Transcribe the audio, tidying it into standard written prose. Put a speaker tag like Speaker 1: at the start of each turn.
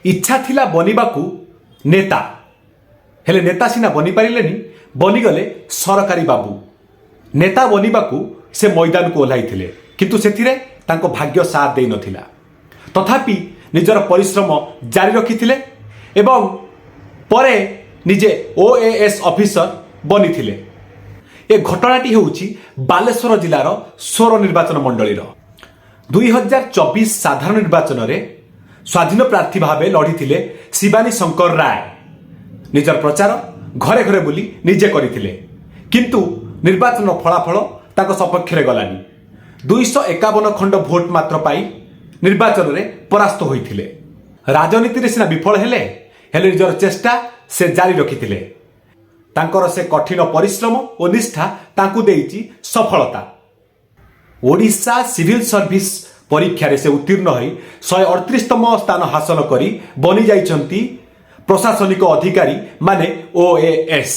Speaker 1: इच्छा थिला बनिबाकू नेता हेले नेता सिना बनी पारिलेनी बनिगले सरकारी बाबू। नेता बनिबाकू से मैदान को ओह्लाइथिले किंतु सेथिरे तांको भाग्य साथ देई नथिला। तथापि निजर परिश्रम जारी रखिथिले एवं परे निजे ओएएस ऑफिसर बनिथिले। ए घटनाटी होउछि बालेश्वर जिलार सोर निर्वाचन मंडलीर 2024 साधारण निर्वाचन रे स्वाधीन प्रार्थी भावे लढ़िथिले शिवानी शंकर राय। निजर प्रचार घरे घरे बुली निजे करिथिले किंतु निर्वाचन फलाफल ताको सपक्ष रे गलानी। 251 खंड भोट मात्र पाई निर्वाचन रे परास्त होइथिले। राजनीति रे सिना विफल हेले हेले निजर चेष्टा से जारी रखिथिले। तांकर से कठिन परिश्रम और निष्ठा तांकु देइछि सफलता। ओडिशा सिविल सर्विस परीक्षा रे से उत्तीर्ण होई 138तम स्थान हासिल करी बनी जाइछंती प्रशासनिक अधिकारी माने ओएएस।